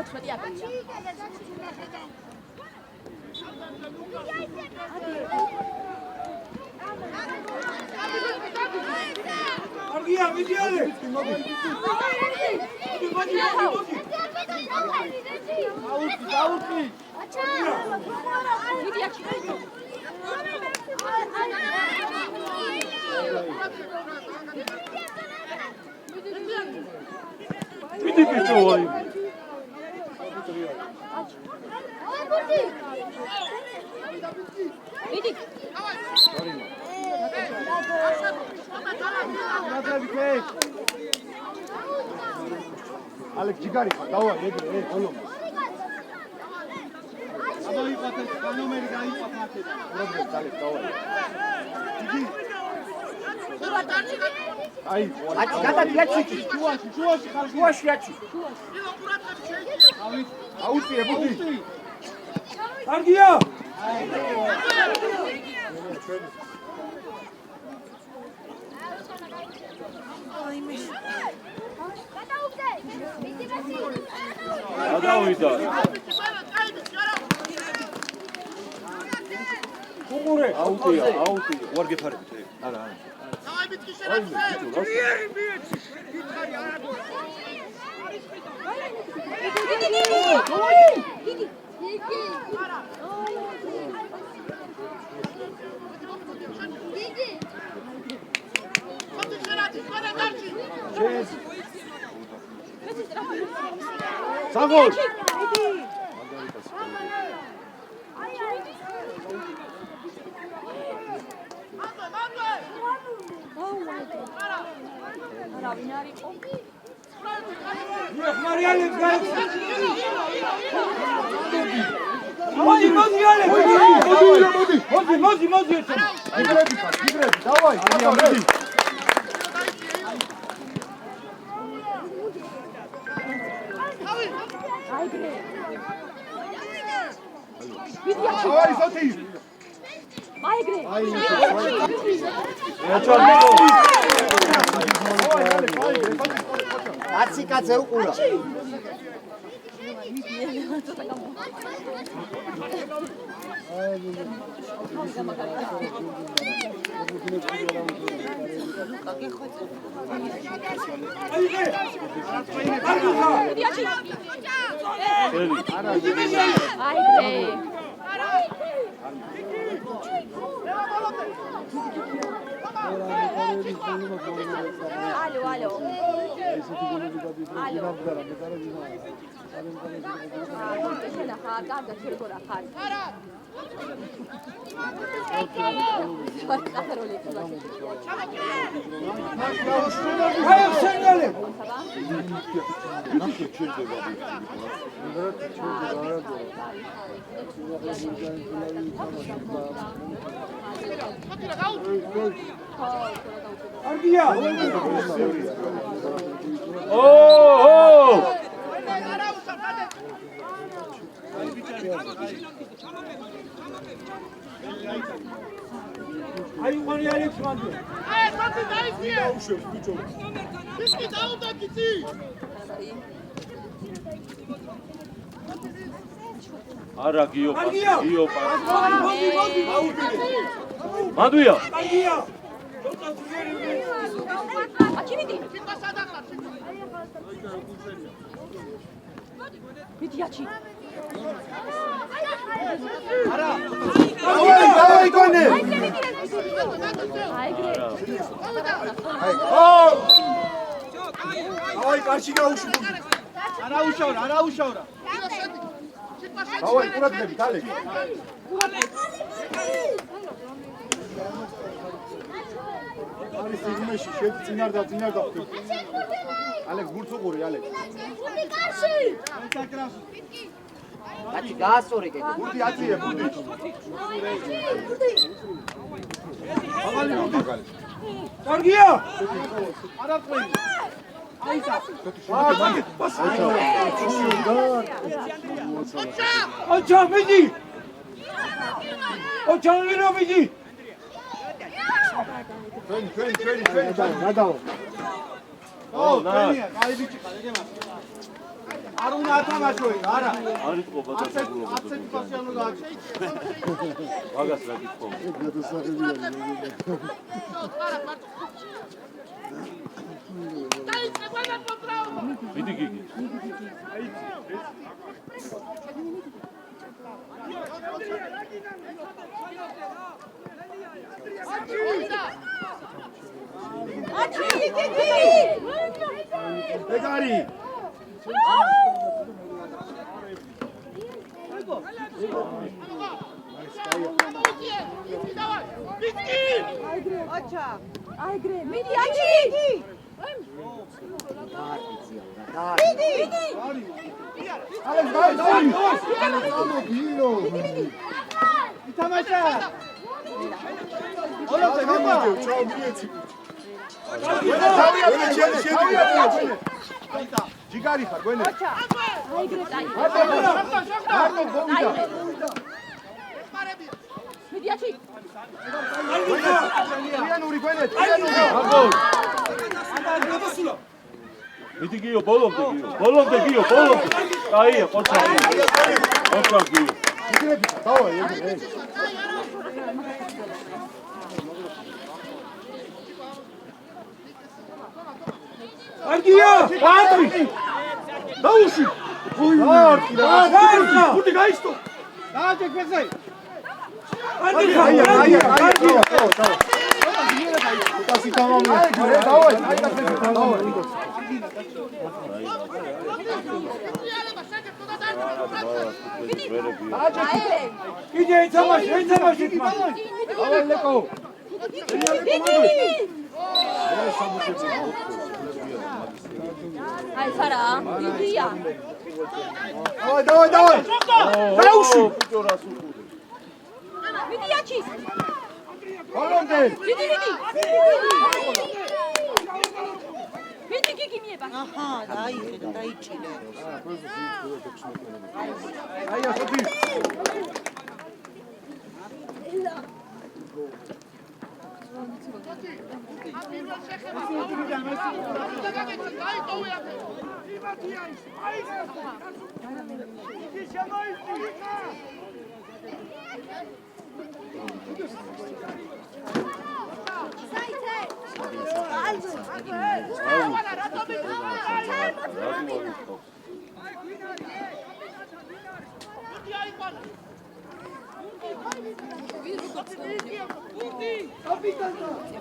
16 აპრილია. არგია მიდიალე. აუტი. აჩა. მიდი აჩი. მიდი ბიჭო აი. მიდი. ალექ ჯიგარი ხარ, დავაი, ეგრე, ბოლო. აბა იპატე, ნომერი გაიპატე აქედან. უბრალოდ ალექ, დავაი. იგი. აი, აჩი, გადადი აჩი. შუაში ხარ, შუაში აჩი. აუტი, ებუდი. არგია. გადავიდა. გუგურე, აუტია, უარ გეფარებით, არა. დავაი მეთქი შენახე. საგოლ. არა ვინ არისო? მარიალე გაი. მოდი ალე. მოდი. გიბრები ხარ, გიბრები, დავაი, მოდი. აიგრე. დავაი, სოთი. აიგრე. აცი კაცე უყურა. Aló. Argia! Ai mani Alex mandi. Ai, mandi dai via. Biski dauda kiti. Ara Giopa. Maduia. Argia. Akimidi. Midiachi. Ara. Давай, коне. Давай, карში გაუშვი. არა უშავრა. დავაი, ყურადღები, დალე. არის იმეში, წინარ და ხდი. ალეკ გურც უყური, ალეკ. გუდი კარში. Ati gaasore ke. გურდი აწია, გურდი. აღალი მაგალი. Argia! არა ყვი. Ocha, midi! Ocha, midi! ჩვენ გადავა. ო, ჩვენია, კაი ბიჭი ხარ, ეგ ემას. არ უნდა ათამაშო იქ, არა. არ იწყობა და აცეთი პასი არ უნდა გააჩი. მაგას რა გიწყობა. მიდი გიგი. აჩი ეგარი. აიგრე მიდი აჩი მიდი ალეს დაი. გამოგილო. ითამაშა. ოლა გამოდე, ჩაო მიეცი. ჯიგარი ხარ, გვენე. აიგრე დაი მარტო გოვიდა. მიდი აჩი იანური გვენე, მიდი გიო, ბოლომდე გიო. აია, ყოჩა გიო. იგრები, დავა, ეგრე. კარგია, პატრი. დაუში. კარგი. გუდი გაისტო. დააჭე ფესე. კარგია. უკასი დამამლა. დავა, დავა. კიდე ეთამაში. დავა ლეკო. აი სარა მიდია დავა. დაუში. ბიჭო რას უკუდე. მიდი აჩი ბოლომდე. მიდი გიგი მიება აჰა, დაიხედა, დაიჭირე. აია სოფი.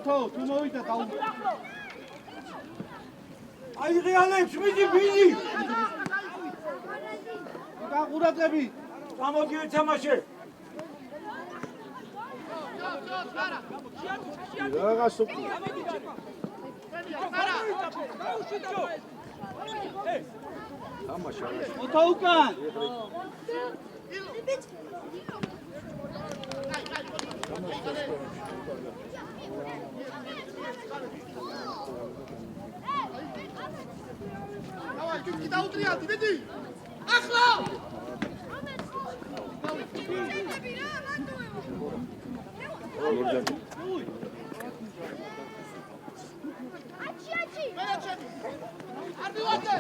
თუ მოვიდა და აიღე ალექს, მიდი. გაღურატები. გამოდი ეთამაშე. რაღა სოფი. ამაშა. ოთა უკან. დავაი, კიკი დაუტრია, მიდი. ახლა. არ მივაძე.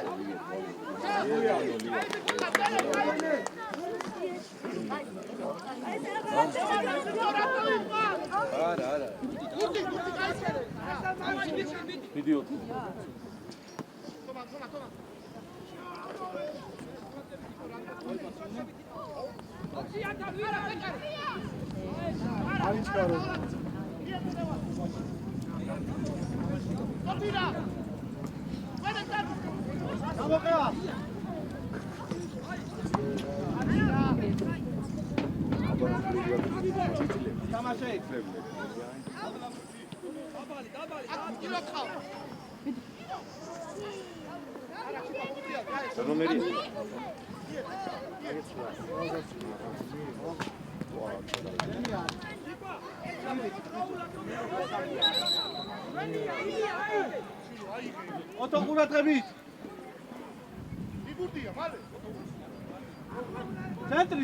არა. მიდი ოთხი. არიჩკარო. გამოყევა. თამაშე. ნომერი. ოთო ყურადღებით. მიგურდია, მალე.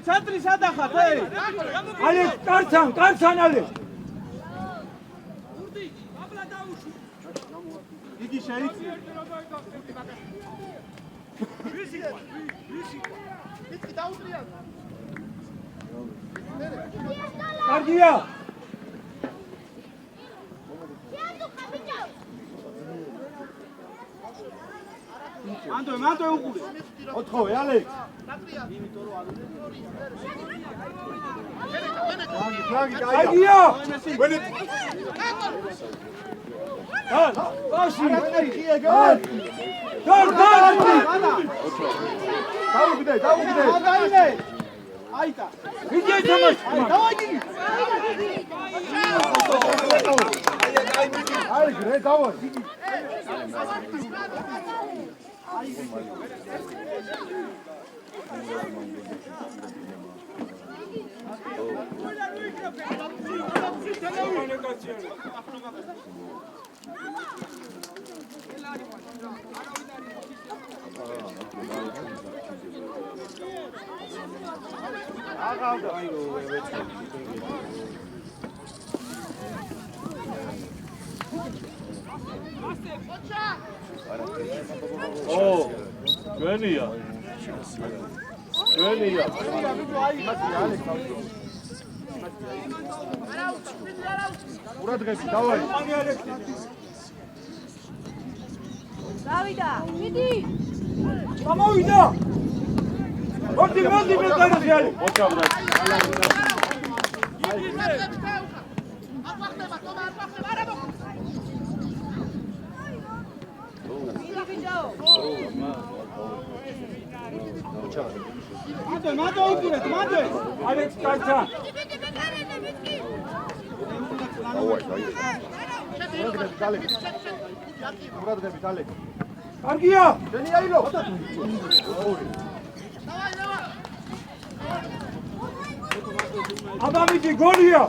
ცენტრი სადახართ, ე? ალექს, კარცან ალექს. იგი შეიცი. კარგია. მანდო უყურე. ოთხოვე ალექს. კარგია. ბაში. დაუგდე. აიტა. ვიდეო თამაში. აი გრე დავა. ჩვენია. ყურადღები დავაი. დავიდა. მიდი. გამოვიდა. მოდი მე გარშე. მოჩავრა. მანდო უყურე, მანდო. ალექს კარცა. ყურადღები დალე. კარგია. შენი აილო. აბამიდი გოლია.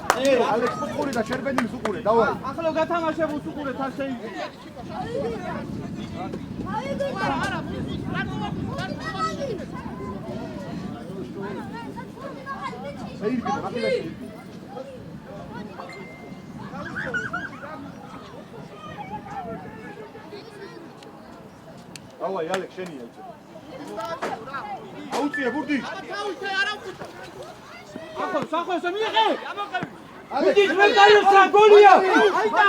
ალექს უყურე და შერბენილის უყურე, დავაი. ახლა გათამაშებულს უყურეთ არ შეიძლება. საერთოდ აფილაში. დავაი ალექს შენია იცი. აუწია ბურდი. სახოს მიიღე. მიდი მე დაიოსა გოლია. აიტა.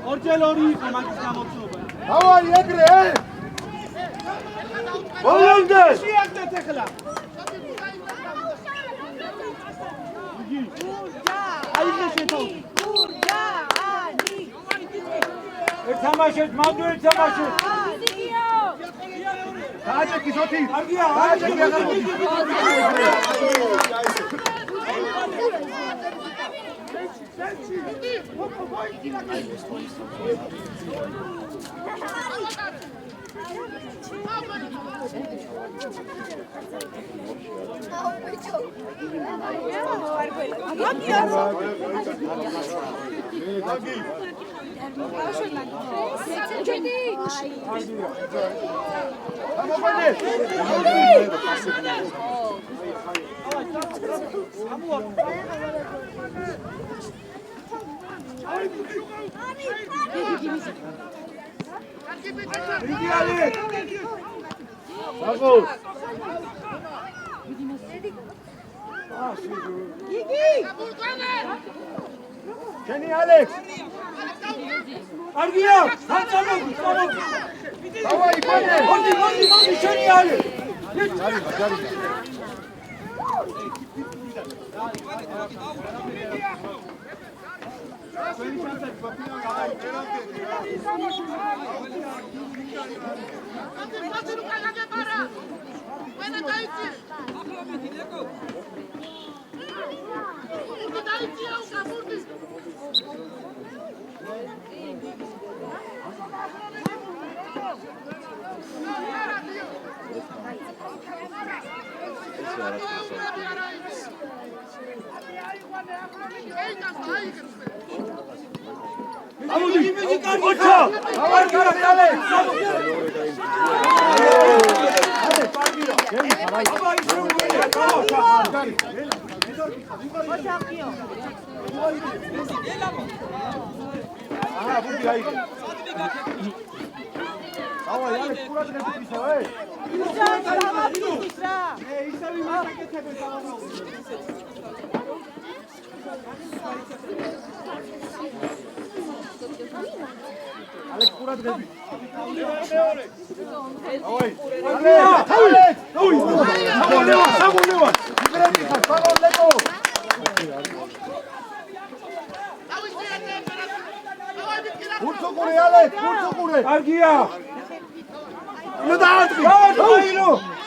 ორჯერ ორი იყო მაგის გამოცნობა. დავაი ეგრე. ბოლომდე. შეაგდეთ ახლა. აიღე შეთო. ეთამაშეთ, მანდო ეთამაშეთ. დააჭექი ზოთი. კარგია. დააჭექი აღარ მოდი. შენი ალექს. კარგია. სამწამოდი. დავაი პანე. მოდი შენი ალექს. ჯარი. ამოდი კარგია. არის. აა, ბუდი აი. ავა, იარე, კურად გეთქვისა, ე? ალექ კურად გები. ავაი. სამოლევა. მიგრანტი ხარ, სამოლევა. გურცოგური ალექ, გურცოგური. კარგია. ნუ დაარტყი. დაარტყი.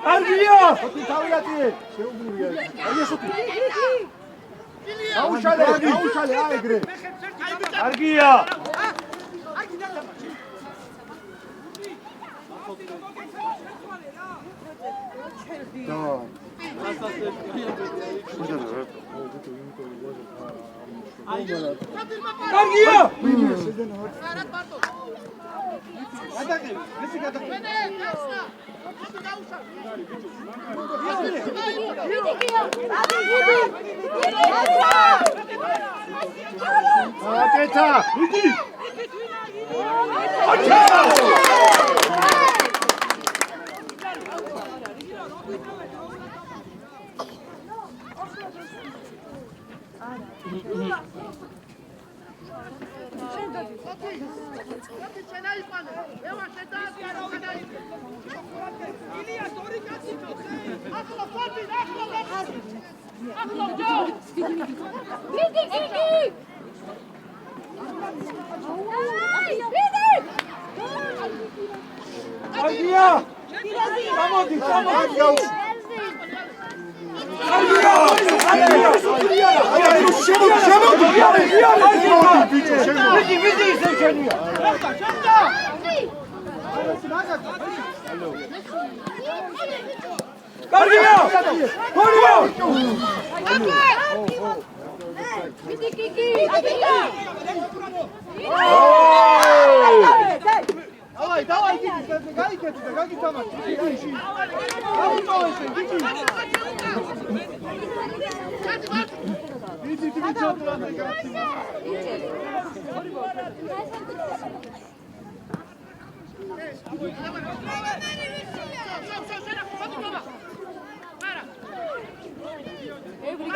კარგია. ხოთი თავიათი. შეუგურია. აი ესეთი. დაუშალე, დაუშალე აეგრე. კარგია. კარგია. აკეთა. მიდი. კარგია. გამოდი, გამოდი. მიდი ისე შენია. კარგია. გოლია. მიდი კიკი. კარგია. Давай, давай, Гиги, гайкет, гайки тамаш. Гиги. Аутоэшен, Гиги. Иди, ты чёрт,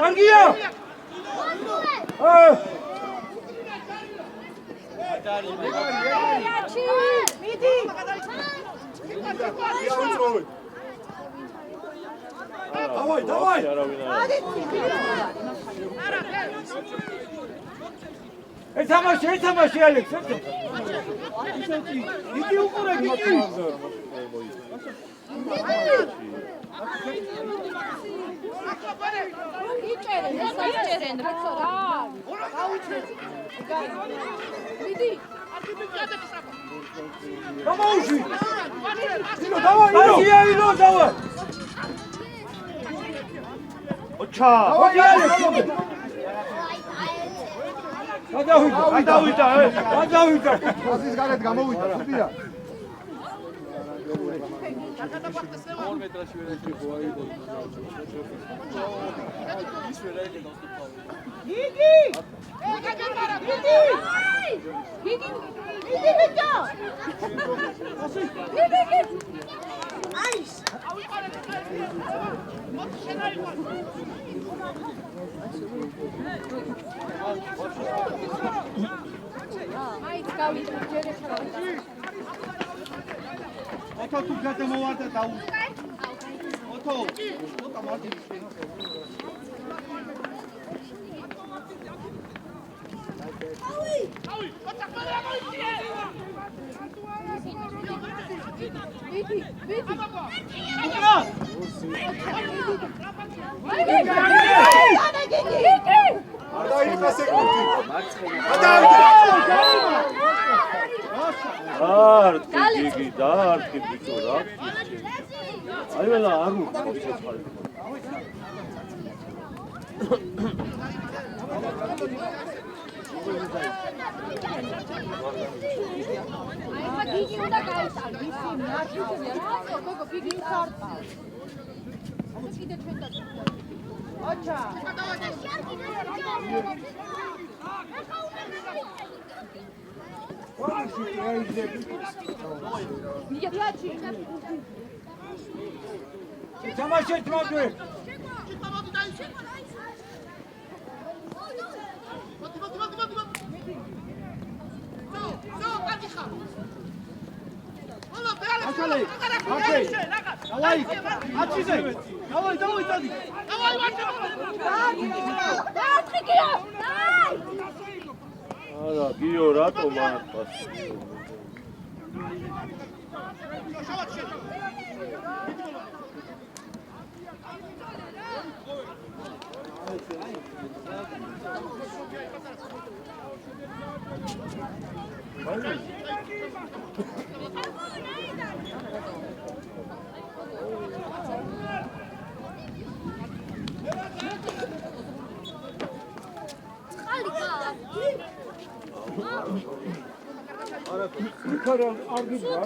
კარგია. მიდი. დავაი, დავაი. ეთამაში, ეთამაში ალექს. Иди уყურე, Гиги. იჭერენ, იჭერენ, როცა რა. მიდი. გამოუშვი. ინო, დავაი, ინო. კარგია, ინო, დავაი. ოჩა. დავაი ალექ. გადავიდა, გადავიდა, გადავიდა. ასის გარეთ გამოვიდა, ხუდია. გიგი! გიგი! გიგი! გიგი ბიჭო! გიგი! აიშ! აიც გავიდე ჯერეხა. ოთო თუ გადმოვარდა და ოთო ოტა მარდი ავი ოთა ყველა მოიწია ვიდი ვიდი არ დაიწყა სეკუნდი. არ დაიწყა. დაარტყი, გიგი, დაარტყი, ბიჭო რა. აი ველა არ უყურებს ხარ. აი გიგი უნდა გაიწარ ვისი მარტივია რა გოგო გიგი ხარდა კიდე ჩვენ და აჩა Замашет могу. Давай, отчизай. Давай, Тади. არა, გიო რატო მართავს? არა, იქარა არ გიდგა.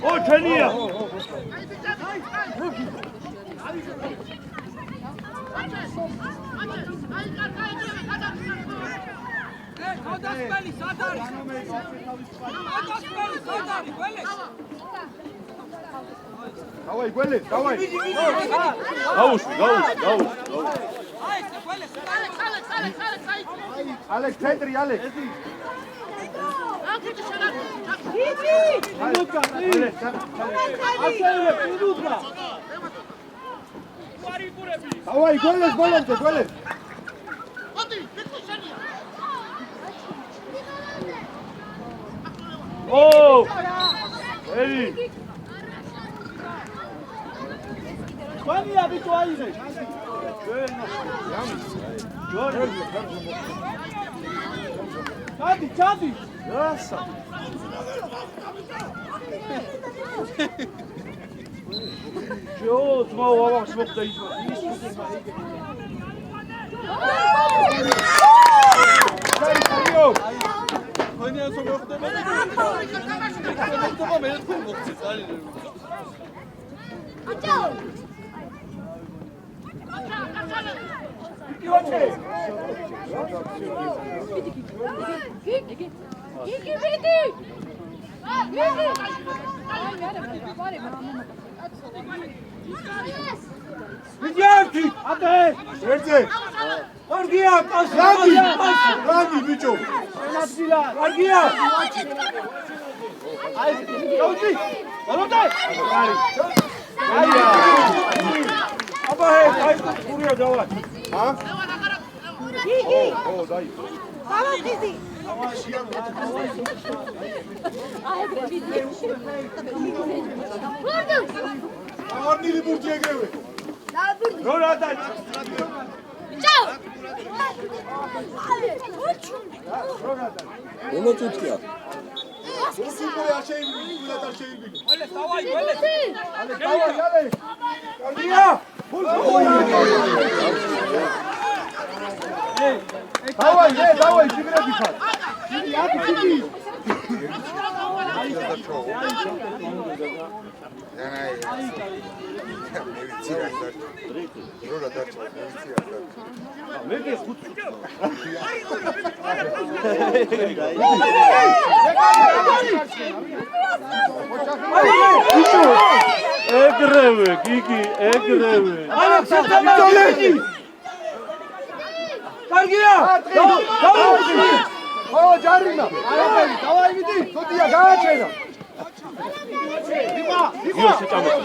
ო ჩვენია Давай, Гвелес, давай. გაუშვი Алекс, центри, Алекс. Давай, Гвелес, Гвелес. ო ელი Ваня, биту აიღე. Ჩადი. რასა ჯო ძმა ვავახს მოხდა ის ვაня სომხდება. მე თქო მოხცი წალი. აჭო Видите? Ате! Эрце. Аргия, паси. Ради, бичо. Надзила. Аргия. Ай, გაუჩი. ბოლომდე. აბა, აი, გურია დავა. А? გიგი О, дай. დავახიზი Арнили буртიეგრევე. რო რადაც ჩაო Ელოწუთია. სულ არ შეიძლება, გულად არ შეიძლება. დავაი, ალე, დავაი, ალე. არგია. დავაი, შიგრები ხარ. შიგი, აკი, შიგი. მეკე ხუთ ეგრევე გიგი ეგრევე ალექსანდრე კარგია დავაი. ო, ჯარინა. დავაი, მიდი. თოდია გააჩერა. გიო შეჭამეთ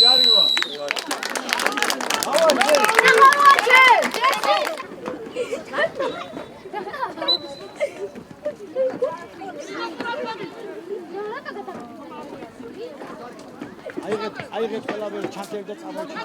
ჯარივა. აიღეთ ყველაფერი ჩაქერ და წამოჩი.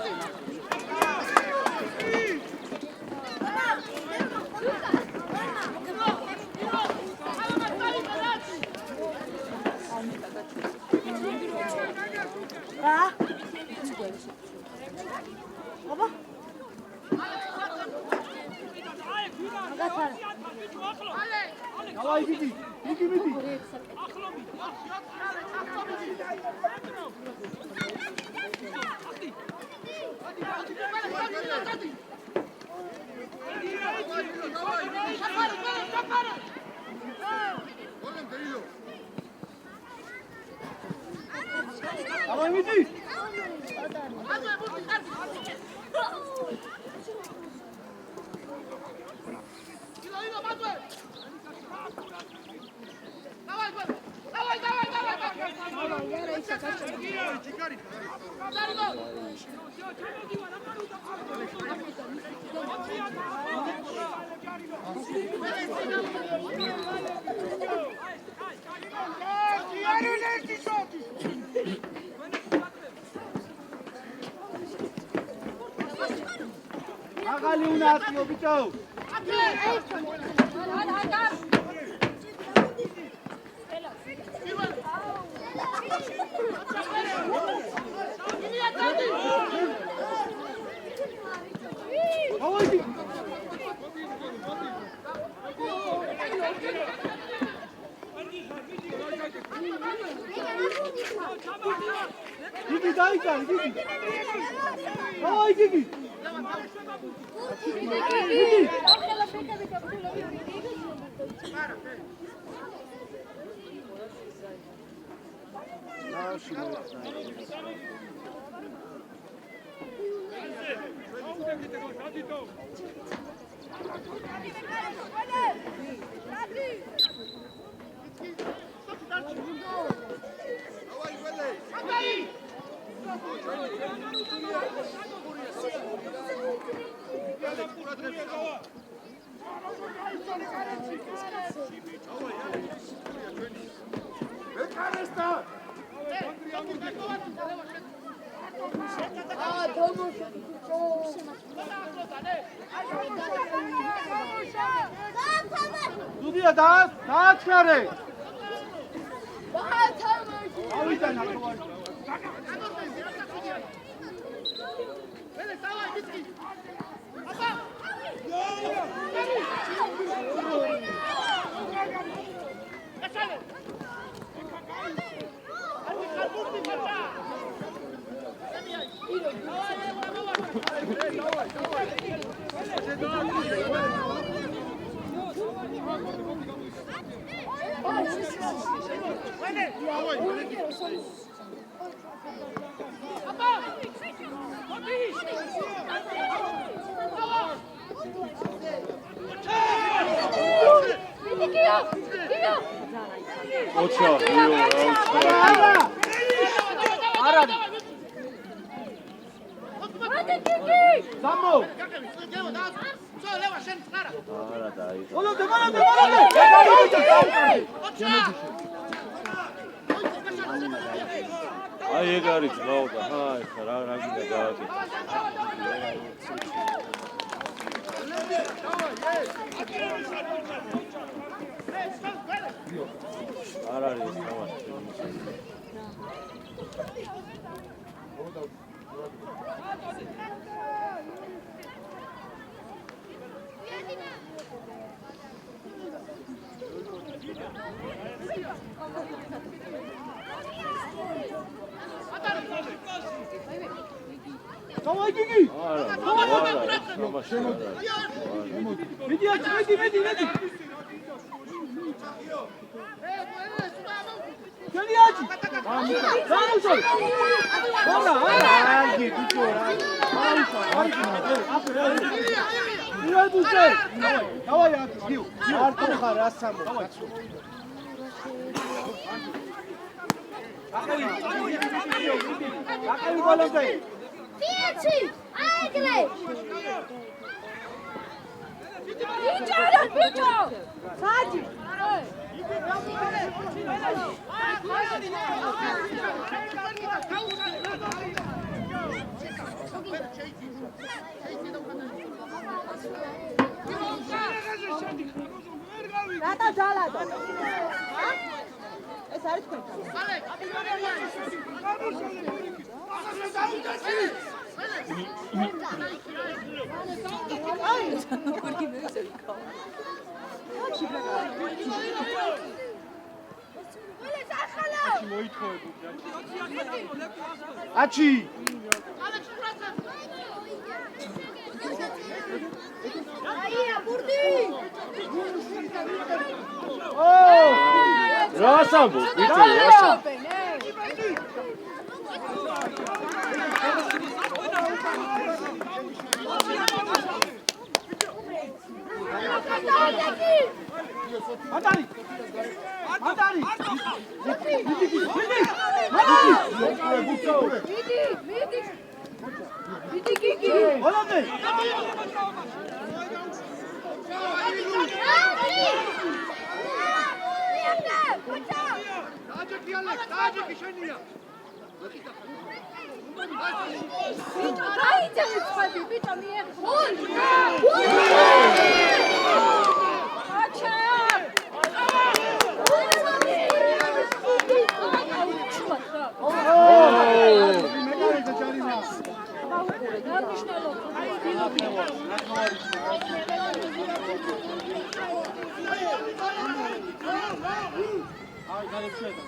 давай иди давай иди აღალი უნდა ატიო ბიჭო იგი დაიჭარი იგი დავაი იგი Dudija, dačkare! Avita nakovar. აი ეგ არის ძმაობა, აი ხა რა გინდა გააკეთე. არ არის ძმაობა. Давай, Гиги! Веди, веди! Гелиач! Замусой! Добра, Анги, пичора. Давай, Анги, Артур хар, асамо. აკავი ბოლომდე. Pieci! Aigre! Iđe, pićo! Sađi! Rata jalado. ეს არის თქვენთან. აჩი აია, ბურდი! რას ამბობ, ბიჭო, რას ამბობ? მანდარი მიდი გიგი ბოლომდე. დააჯექი შენია. ბიჭო, დაიძე მიწვადი, ბიჭო, მიეხო. აჩა! მეგარეზე ჯარიმა. აი, გარემშვედა.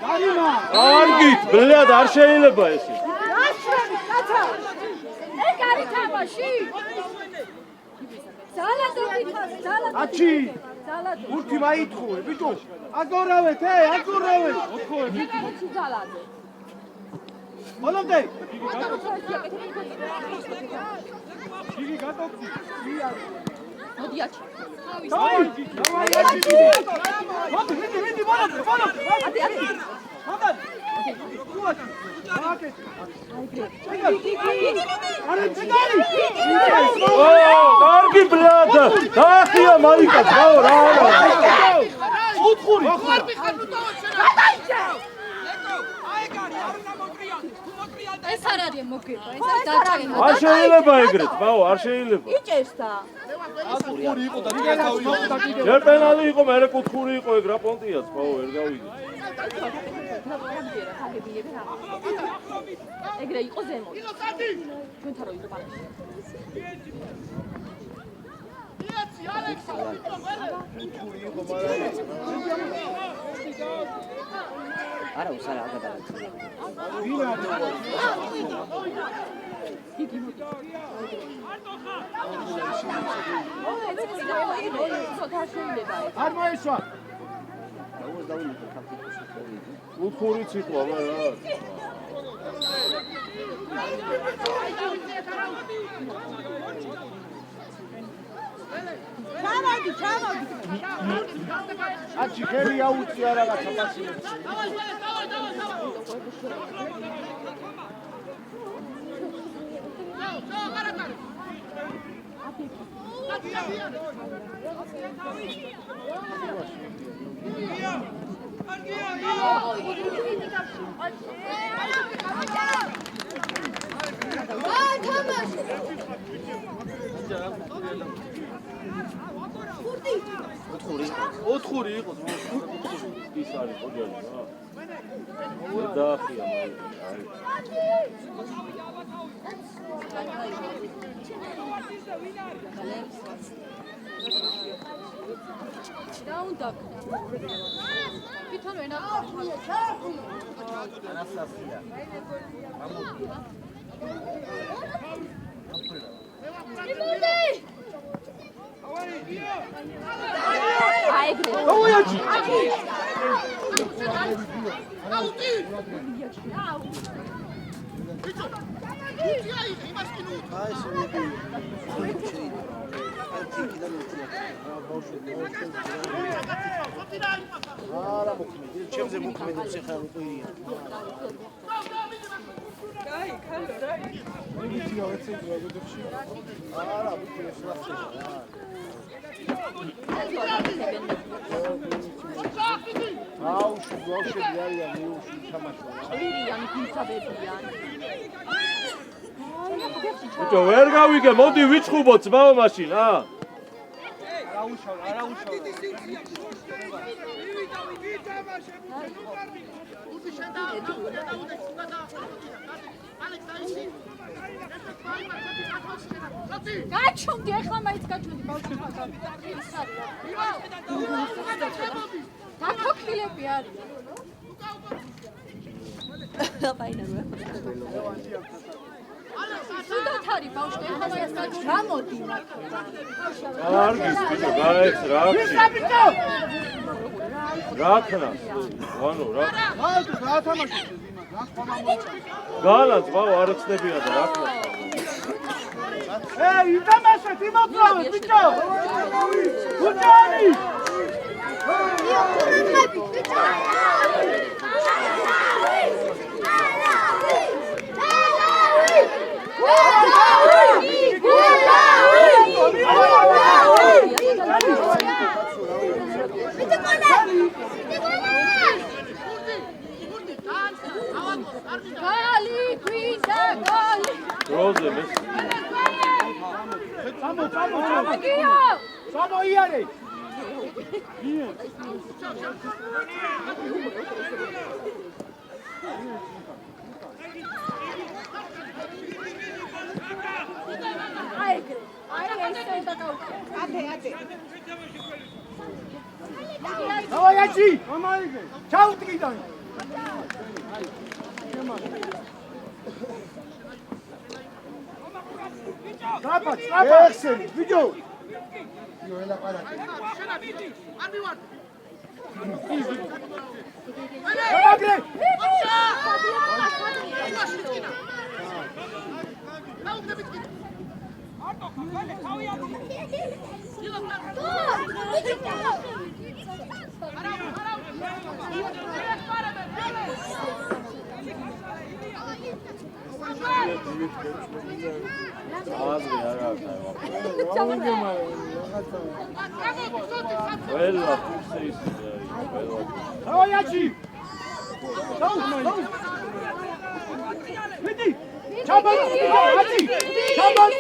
გარიმა. კარგით, ბლად არ შეიძლება ესე. რაშვები, კაცა! ეგ არის თამაში! ზალადო მითხარ, ზალადო. აჩი ზალადო. ურთი მაითხუე, ბიჭო. აგორავეთ, აგორავეთ. ეცი ზალადო. ბოლომდე. იგი გატოქცი. მოდი აჩი. დავაი, აჩი. მიდი, ბოლომდე. ადი. მანდარი. უაჩი. დააკეთე. კარგი ბლად, დაახია მაიკა, ძაო რა არა. უთხური. ეს არ არის მოგება, ეს არის დაჭერა. არ შეიძლება ეგრეთ, ბაო, არ შეიძლება. იჭერს და. უთხური იყო და დაგავი მოხდა კიდე. ჯერ პენალი იყო, მერე კუთხური იყო, ეგ რა პონტიაც, ბაო, ვერ გავიგე. ეგრე იყო ზემო. ჩვენთან რო იყო პარკში. არა უსარა აგადაგა. არ მოისვა. უთხურიც იყო, მაგრამ ჩამოდი. აჩი ხელი აუწია რაღაცა პასი. ოთხური იყო, ის არის ოჯარი რა. დაახია მაიკა, აი. დაუნდა. თვითონ ვენა. ანასტასია. აიგრე. დავაი. ჩემზე მოქმედებს ახლა უყირია. კაი, ხალო, რაი. მიგიწია ეცევა გოდებში. არა, ბუთეს ლაფშია. აუშვი არიან მიუშვი თამაშია. ყვირიან, გულსაბებიან. ბიჭო, ვერ გავიგე, მოდი ვიწყუბოთ ძმაო მაშინ, არა უშავ. გაჩუმდი, ახლა მაინც გაჩუმდი ბავშვებმა ის არის. დაქოქილები არის. ბაინაროა. სუდათ არის ბავშვი, ახლა მაინც გაჩუმდი. გამოდი მართლა. კარგის ბიჭო, გაეც რა აქვს? რა ქნას? ანუ რა? რა თამაშობს იმას? რა ხმა მოიწა? გალა ძმაო არ აცნებია და რა ქნას? იტამაშეთ, იმოწრავეთ, ბიჭო! ბუჯანი! გალი, გვინდა, გალი. როზე მე წამო. გიო! წამო იარე. აი ესე დაკავდა. ათე. დავაი აჭი. მომაიგე. ჩაუტკიდან. Strapać! Eksel, widział! Agry! Bella, sei Давай, Vedi! Çabuk! Hadi! Çabuk!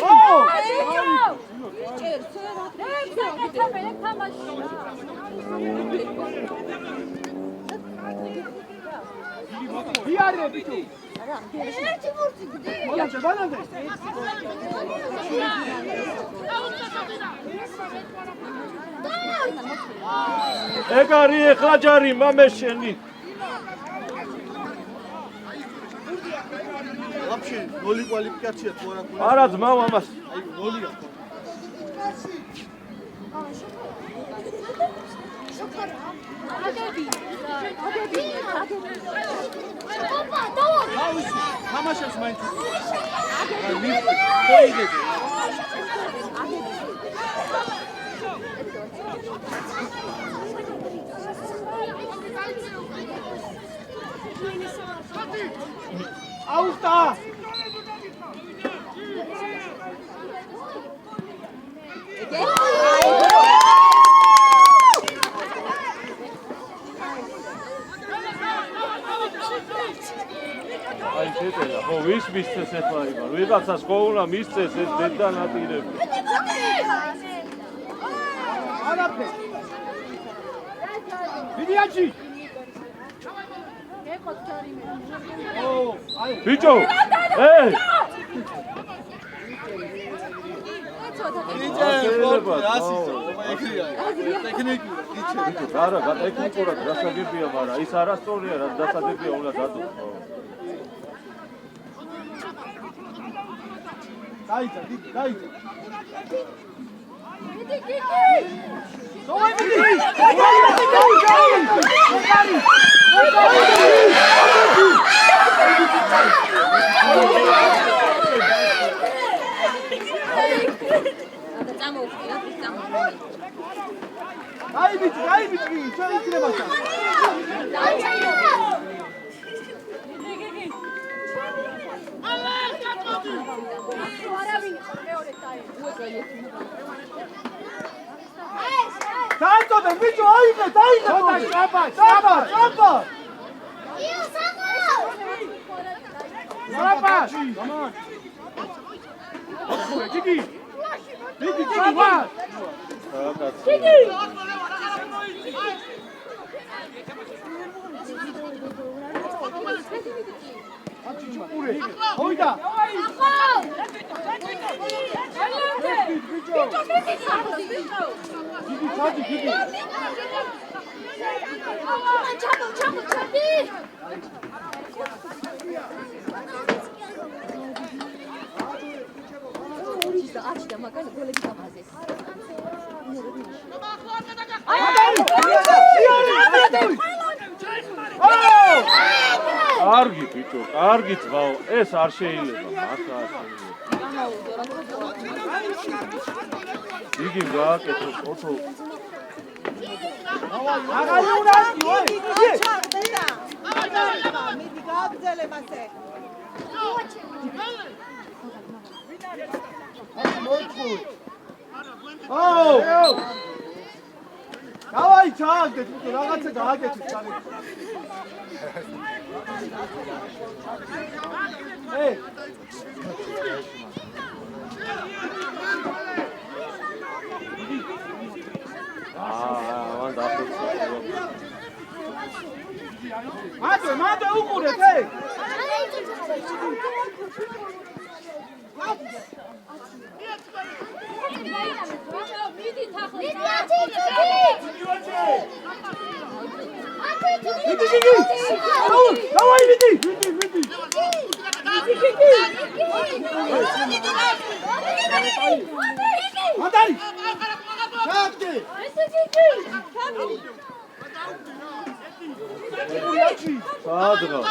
Diğer bir şey. Olacak bana da. ეგარი ეხლა ჯარი მამეშენი Вообще, ноль квалификация твоя. არა ძმაო ამას Ай, ноль. თამაშებს მაინც. Austa! აი შეტელა ხო ვის მისცეს ეხლა იმან ვიღაცას ხო უნდა მისცეს ეს დედანატირები არაფერ ვიდიაჩი ო აი ბიჭო არა ტექნიკურად დასაგებია მაგრამ ის არასწორია რაც დასადებია უნდა დადოს დაიცა დაიცა დიდი დიდი დავაი დიდი აი ბიჭი, ჩვენ იქნებოდა. დაიწოდე ბიჭო, აიღე, შაბა. გიგი, შაბა. Hoida! კარგი ბიჭო, კარგი ძმაო, ეს არ შეიძლება, მართლა არ შეიძლება. იგი გააკეთო, ოთო. აღარი უნასი, ой! ჩაღდება. მიდი გააგზელე მასე. აუ! დავაი ჩააგდეთ, ბიჭო, რაღაცა გააკეთეთ ჩაღეთ. Hey! მანდე უყურეთ, ე! Давай, веди! Андрей! Как ты? Садра.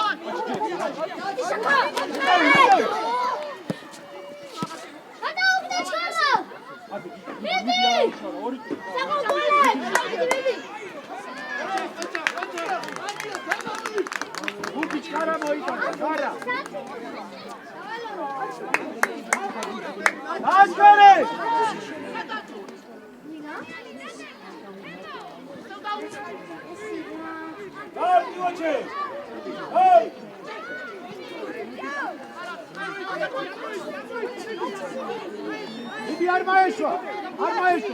Vidi armaeșo,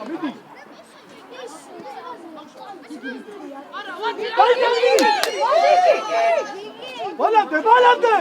vidi. Balante!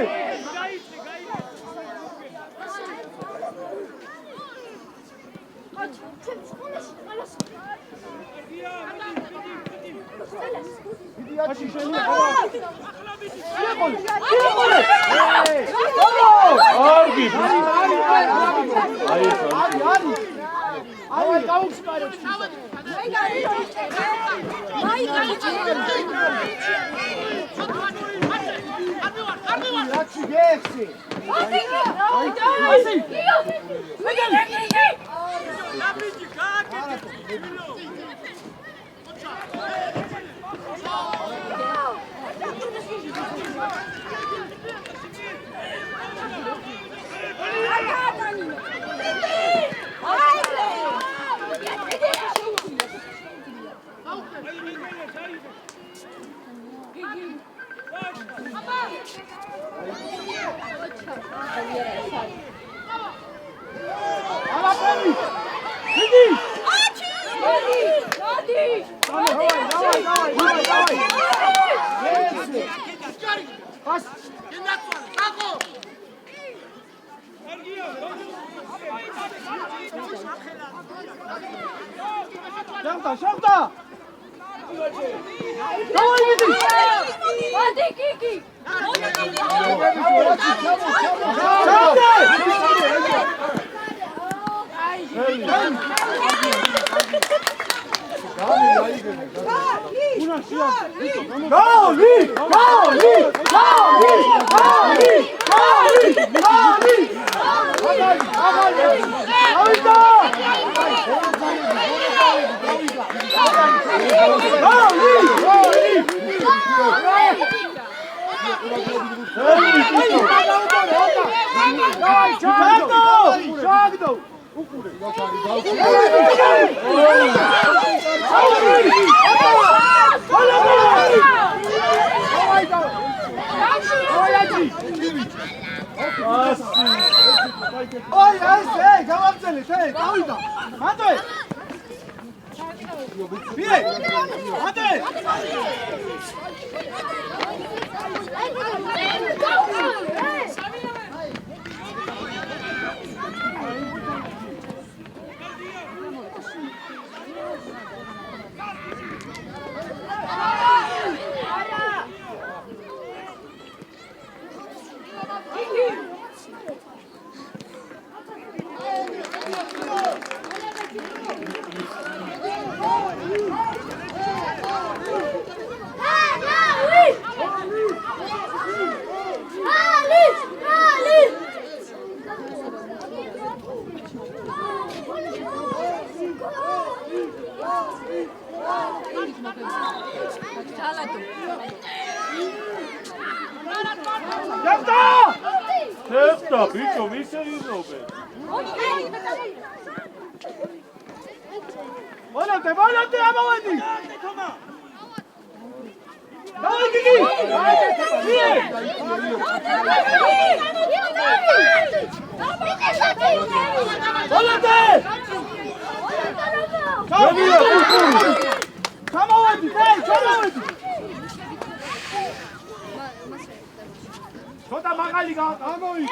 Şamda! Давай, веди! Hadi Kiki! Давай! Ой, ай, გამამწელეთ, გავიდა. მანდე. ბიე. მანდე. Tepta, bicho, vise izobe. Volante, ამოვედი. დავი გიგი. volante. ჩამოვედი, ჩამოვედი. ცოტა მაღალი ამოვი.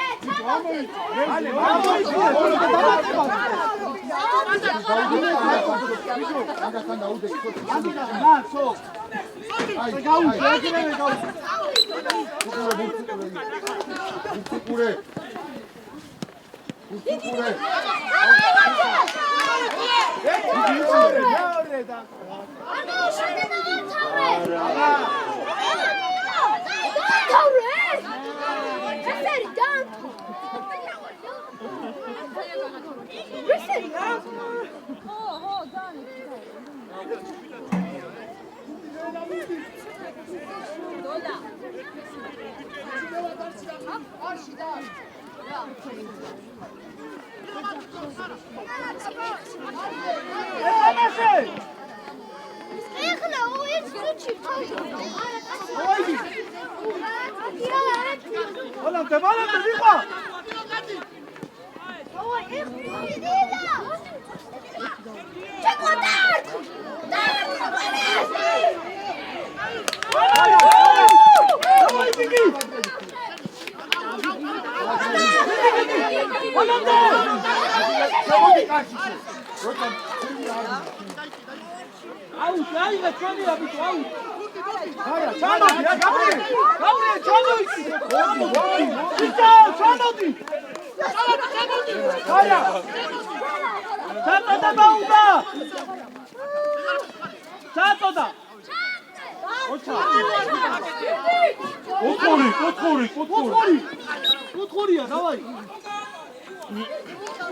კუთხურია, დავაი.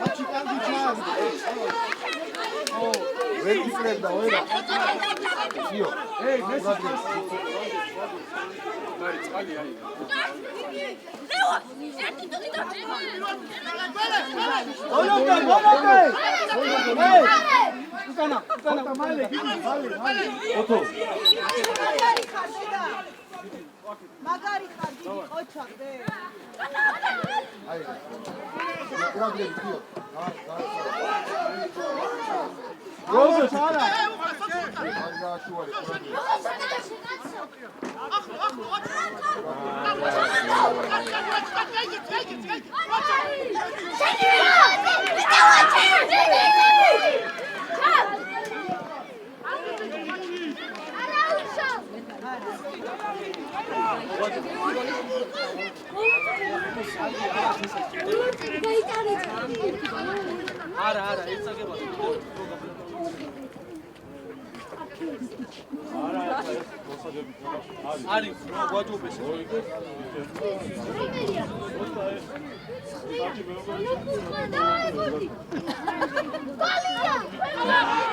აჩი კანდი ჩაა. ვერ იფრებდა, ვერა. იო, ეი, მესიჯი. მარი წყალი აი. ლეო, ერთი თუთი და მონოტე. ეი, უკანა, მალე, მალე. ოთო. მაგარი ხარ დიდი ყოჩაღდე. აი. პრობლემი თიო. როზა ჩარა. მაგა შუარი პრობლემი. არა, იცაგება. არის გვაჯობეს. Давай,